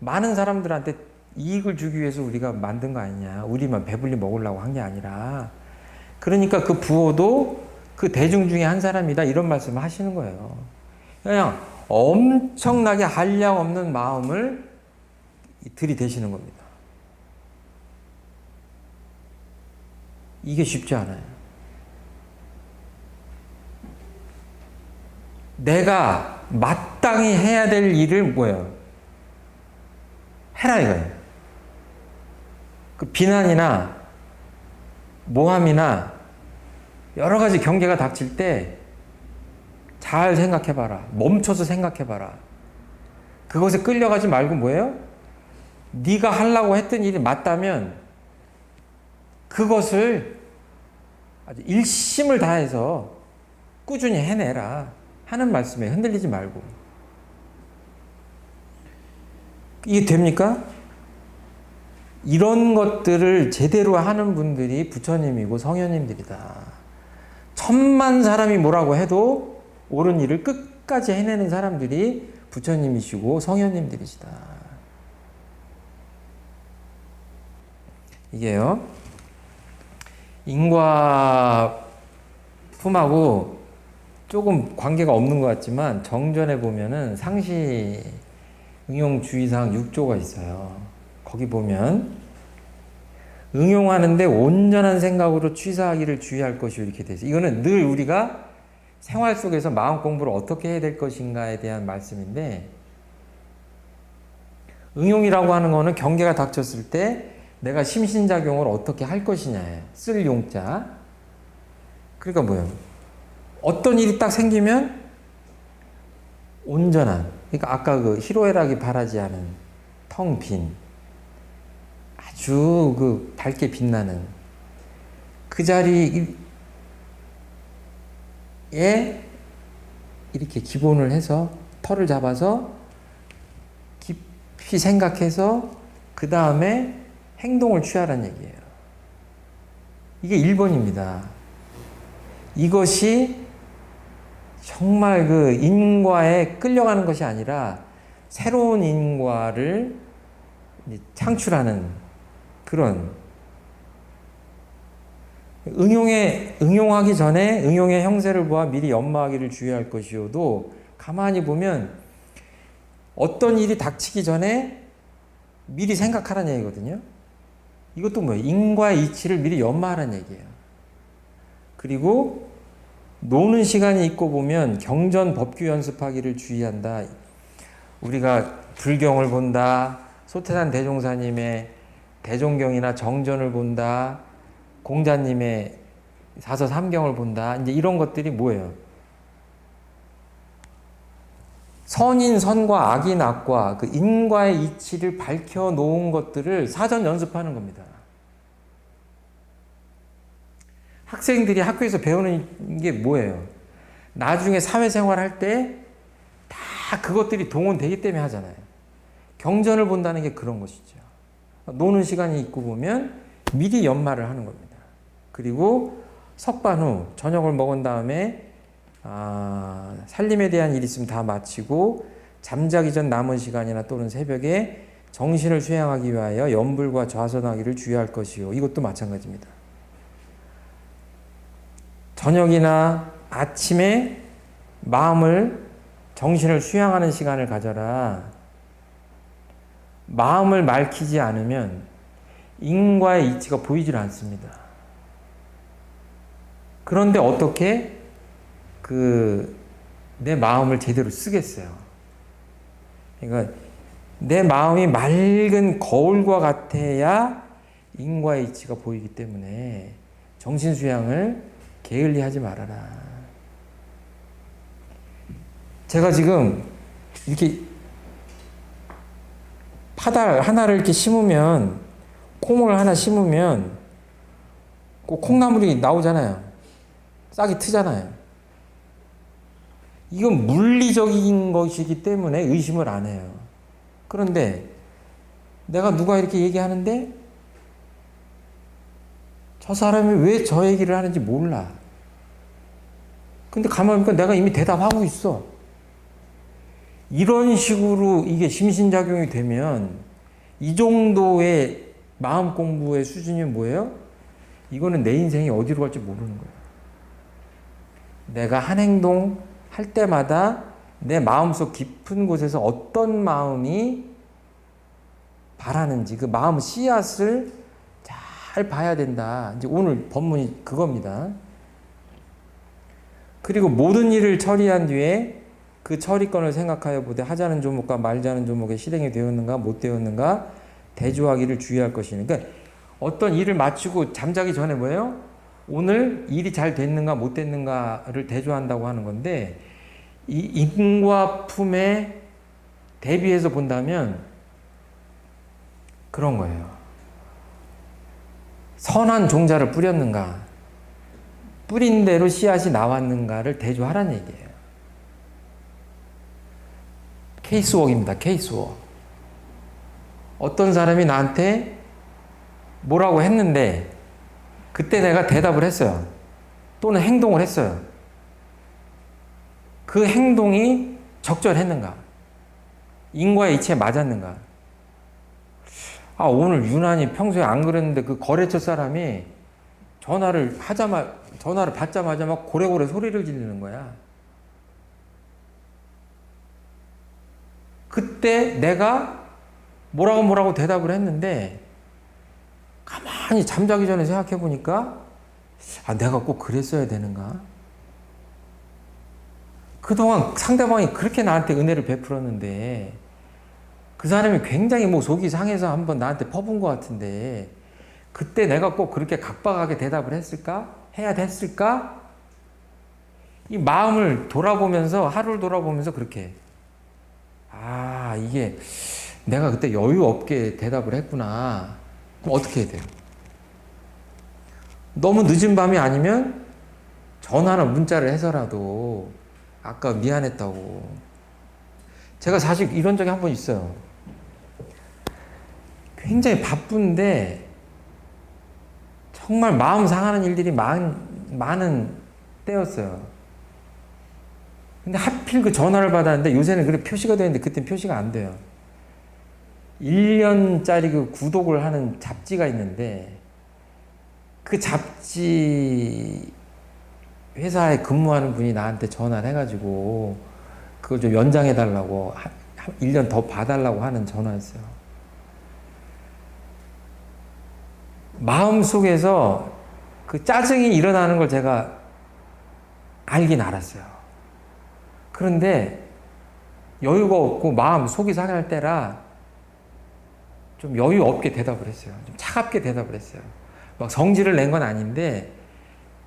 많은 사람들한테 이익을 주기 위해서 우리가 만든 거 아니냐. 우리만 배불리 먹으려고 한 게 아니라. 그러니까 그 부호도 그 대중 중에 한 사람이다 이런 말씀을 하시는 거예요. 그냥 엄청나게 한량 없는 마음을 들이대시는 겁니다. 이게 쉽지 않아요. 내가 마땅히 해야 될 일을 뭐예요? 해라 이거예요. 그 비난이나 모함이나 여러 가지 경계가 닥칠 때 잘 생각해봐라. 멈춰서 생각해봐라. 그것에 끌려가지 말고 뭐예요? 네가 하려고 했던 일이 맞다면 그것을 아주 일심을 다해서 꾸준히 해내라 하는 말씀에 흔들리지 말고. 이게 됩니까? 이런 것들을 제대로 하는 분들이 부처님이고 성현님들이다. 천만 사람이 뭐라고 해도 옳은 일을 끝까지 해내는 사람들이 부처님이시고 성현님들이시다. 이게요, 인과품하고 조금 관계가 없는 것 같지만 정전에 보면은 상시 응용주의사항 6조가 있어요. 거기 보면 응용하는데 온전한 생각으로 취사하기를 주의할 것이요 이렇게 돼 있어요. 이거는 늘 우리가 생활 속에서 마음 공부를 어떻게 해야 될 것인가에 대한 말씀인데, 응용이라고 하는 거는 경계가 닥쳤을 때 내가 심신작용을 어떻게 할 것이냐에 쓸 용자. 그러니까 뭐예요? 어떤 일이 딱 생기면 온전한, 그러니까 아까 그 희로애락이 바라지 않은 텅 빈, 아주 그 밝게 빛나는 그 자리에 이렇게 기본을 해서 털을 잡아서 깊이 생각해서 그 다음에 행동을 취하라는 얘기예요. 이게 1번입니다. 이것이 정말 그 인과에 끌려가는 것이 아니라 새로운 인과를 창출하는 그런, 응용하기 전에 응용의 형세를 보아 미리 연마하기를 주의할 것이오도 가만히 보면 어떤 일이 닥치기 전에 미리 생각하라는 얘기거든요. 이것도 뭐예요? 인과의 이치를 미리 연마하라는 얘기예요. 그리고 노는 시간이 있고 보면 경전 법규 연습하기를 주의한다. 우리가 불경을 본다, 소태산 대종사님의 대종경이나 정전을 본다, 공자님의 사서삼경을 본다, 이제 이런 것들이 뭐예요? 선인 선과 악인 악과 그 인과의 이치를 밝혀 놓은 것들을 사전 연습하는 겁니다. 학생들이 학교에서 배우는 게 뭐예요? 나중에 사회생활 할 때 다 그것들이 동원되기 때문에 하잖아요. 경전을 본다는 게 그런 것이죠. 노는 시간이 있고 보면 미리 연말을 하는 겁니다. 그리고 석반 후 저녁을 먹은 다음에 살림에 대한 일이 있으면 다 마치고 잠자기 전 남은 시간이나 또는 새벽에 정신을 수양하기 위하여 염불과 좌선하기를 주의할 것이요. 이것도 마찬가지입니다. 저녁이나 아침에 마음을 정신을 수양하는 시간을 가져라. 마음을 맑히지 않으면 인과의 이치가 보이질 않습니다. 그런데 어떻게 내 마음을 제대로 쓰겠어요? 그러니까 내 마음이 맑은 거울과 같아야 인과의 이치가 보이기 때문에 정신 수양을 게을리하지 말아라. 제가 지금 이렇게 파달 하나를 이렇게 심으면, 콩을 하나 심으면 꼭 콩나물이 나오잖아요. 싹이 트잖아요. 이건 물리적인 것이기 때문에 의심을 안 해요. 그런데 내가 누가 이렇게 얘기하는데 저 사람이 왜 저 얘기를 하는지 몰라. 근데 가만히 보니까 내가 이미 대답하고 있어. 이런 식으로 이게 심신작용이 되면 이 정도의 마음 공부의 수준이 뭐예요? 이거는 내 인생이 어디로 갈지 모르는 거예요. 내가 한 행동 할 때마다 내 마음속 깊은 곳에서 어떤 마음이 바라는지 그 마음 씨앗을 잘 봐야 된다. 이제 오늘 법문이 그겁니다. 그리고 모든 일을 처리한 뒤에 그 처리권을 생각하여 보되 하자는 조목과 말자는 조목에 실행이 되었는가 못 되었는가 대조하기를 주의할 것이니. 그러니까 어떤 일을 마치고 잠자기 전에 뭐예요? 오늘 일이 잘 됐는가 못 됐는가를 대조한다고 하는 건데, 이 인과 품에 대비해서 본다면 그런 거예요. 선한 종자를 뿌렸는가, 뿌린 대로 씨앗이 나왔는가를 대조하라는 얘기예요. 케이스웍입니다. 케이스웍. 어떤 사람이 나한테 뭐라고 했는데 그때 내가 대답을 했어요. 또는 행동을 했어요. 그 행동이 적절했는가? 인과의 이치에 맞았는가? 오늘 유난히 평소에 안 그랬는데 그 거래처 사람이 전화를 받자마자 막 고래고래 소리를 지르는 거야. 그때 내가 뭐라고 대답을 했는데 가만히 잠자기 전에 생각해 보니까 내가 꼭 그랬어야 되는가? 그동안 상대방이 그렇게 나한테 은혜를 베풀었는데 그 사람이 굉장히 속이 상해서 한번 나한테 퍼본 것 같은데 그때 내가 꼭 그렇게 각박하게 대답을 했을까? 해야 됐을까? 이 마음을 돌아보면서, 하루를 돌아보면서 그렇게 이게 내가 그때 여유 없게 대답을 했구나. 그럼 어떻게 해야 돼요? 너무 늦은 밤이 아니면 전화나 문자를 해서라도 아까 미안했다고. 제가 사실 이런 적이 한 번 있어요. 굉장히 바쁜데 정말 마음 상하는 일들이 많은 때였어요. 근데 하필 그 전화를 받았는데 요새는 그렇게 표시가 되는데 그때는 표시가 안 돼요. 1년짜리 그 구독을 하는 잡지가 있는데 그 잡지 회사에 근무하는 분이 나한테 전화를 해가지고 그걸 좀 연장해달라고 1년 더 봐달라고 하는 전화였어요. 마음속에서 그 짜증이 일어나는 걸 제가 알긴 알았어요. 그런데 여유가 없고 마음 속이 상할 때라 좀 여유 없게 대답을 했어요. 좀 차갑게 대답을 했어요. 막 성질을 낸 건 아닌데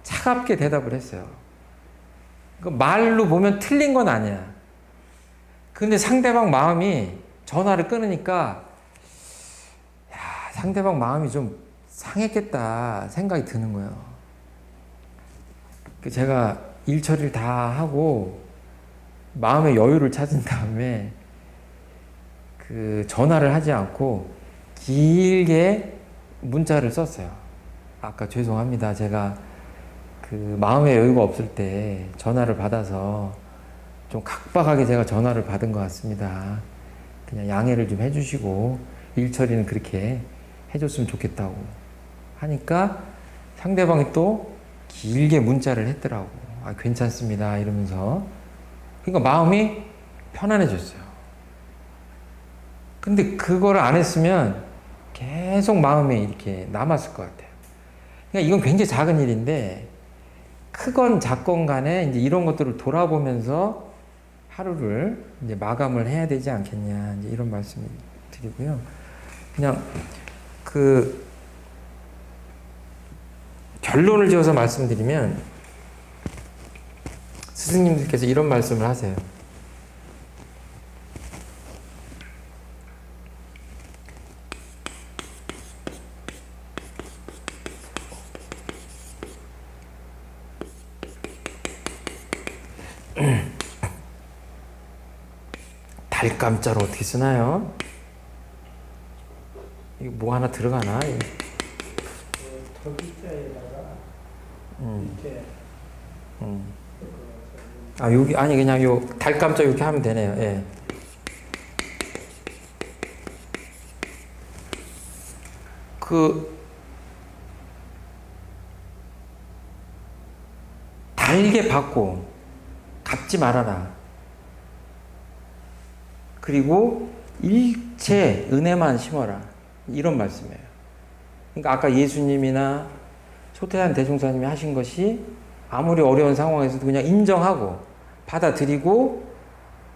차갑게 대답을 했어요. 그 말로 보면 틀린 건 아니야. 근데 상대방 마음이 전화를 끊으니까 야, 상대방 마음이 좀 상했겠다 생각이 드는 거예요. 제가 일 처리를 다 하고 마음의 여유를 찾은 다음에 그 전화를 하지 않고 길게 문자를 썼어요. 아까 죄송합니다. 제가 그 마음의 여유가 없을 때 전화를 받아서 좀 각박하게 제가 전화를 받은 것 같습니다. 그냥 양해를 좀 해주시고 일 처리는 그렇게 해줬으면 좋겠다고 하니까 상대방이 또 길게 문자를 했더라고. 아, 괜찮습니다. 이러면서. 그러니까 마음이 편안해졌어요. 근데 그걸 안 했으면 계속 마음에 이렇게 남았을 것 같아요. 그러니까 이건 굉장히 작은 일인데 크건 작건 간에 이제 이런 것들을 돌아보면서 하루를 이제 마감을 해야 되지 않겠냐, 이제 이런 말씀을 드리고요. 그냥 그 결론을 지어서 말씀드리면 스승님들께서 이런 말씀을 하세요. 달감자로 어떻게 쓰나요? 이거 뭐 하나 들어가나? 털기자에다가 밑에 아, 여기 아니 그냥 요 달감자 이렇게 하면 되네요. 예. 그 달게 받고 갚지 말아라. 그리고 일체 은혜만 심어라. 이런 말씀이에요. 그러니까 아까 예수님이나 소태한 대종사님이 하신 것이 아무리 어려운 상황에서도 그냥 인정하고 받아들이고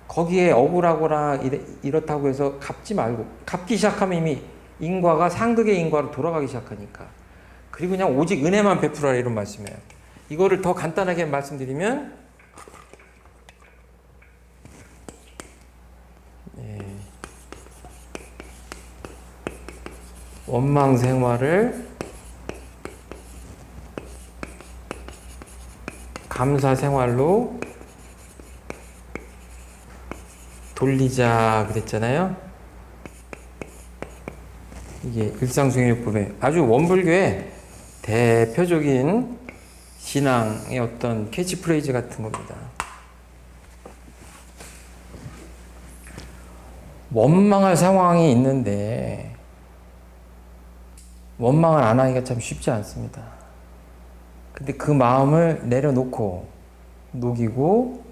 거기에 억울하거나 이렇다고 해서 갚지 말고, 갚기 시작하면 이미 인과가 상극의 인과로 돌아가기 시작하니까. 그리고 그냥 오직 은혜만 베풀어라, 이런 말씀이에요. 이거를 더 간단하게 말씀드리면 원망 생활을 감사 생활로 돌리자 그랬잖아요. 이게 일상수행요법의 아주 원불교의 대표적인 신앙의 어떤 캐치프레이즈 같은 겁니다. 원망할 상황이 있는데 원망을 안 하기가 참 쉽지 않습니다. 근데 그 마음을 내려놓고 녹이고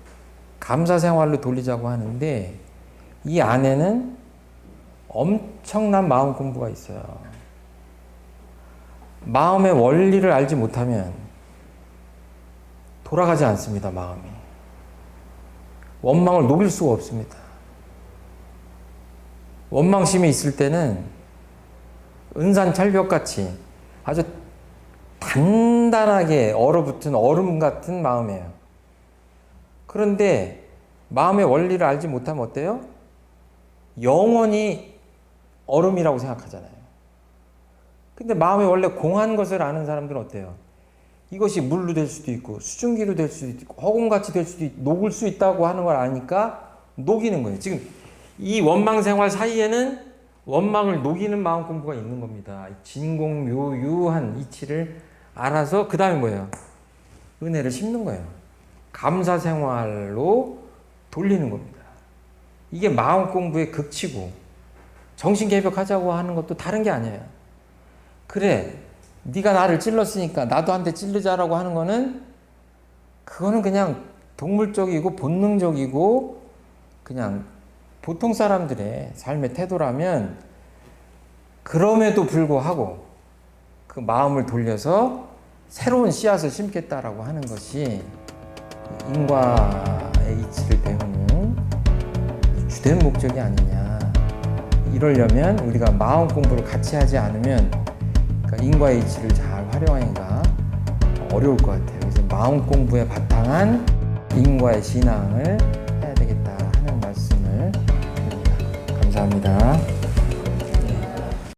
감사 생활로 돌리자고 하는데 이 안에는 엄청난 마음 공부가 있어요. 마음의 원리를 알지 못하면 돌아가지 않습니다, 마음이. 원망을 녹일 수가 없습니다. 원망심이 있을 때는 은산철벽같이 아주 단단하게 얼어붙은 얼음 같은 마음이에요. 그런데 마음의 원리를 알지 못하면 어때요? 영원히 얼음이라고 생각하잖아요. 근데 마음의 원래 공한 것을 아는 사람들은 어때요? 이것이 물로 될 수도 있고 수증기로 될 수도 있고 허공같이 될 수도 있고 녹을 수 있다고 하는 걸 아니까 녹이는 거예요. 지금 이 원망 생활 사이에는 원망을 녹이는 마음 공부가 있는 겁니다. 진공묘유한 이치를 알아서 그 다음에 뭐예요? 은혜를 심는 거예요. 감사 생활로 돌리는 겁니다. 이게 마음 공부의 극치고 정신 개벽하자고 하는 것도 다른 게 아니에요. 그래, 네가 나를 찔렀으니까 나도 한 대 찔르자라고 하는 거는 그거는 그냥 동물적이고 본능적이고 그냥 보통 사람들의 삶의 태도라면 그럼에도 불구하고 그 마음을 돌려서 새로운 씨앗을 심겠다라고 하는 것이 인과의 이치를 배우는 주된 목적이 아니냐. 이러려면 우리가 마음 공부를 같이 하지 않으면 그러니까 인과의 이치를 잘 활용하기가 어려울 것 같아요. 그래서 마음 공부에 바탕한 인과의 신앙을 해야 되겠다 하는 말씀을 드립니다. 감사합니다.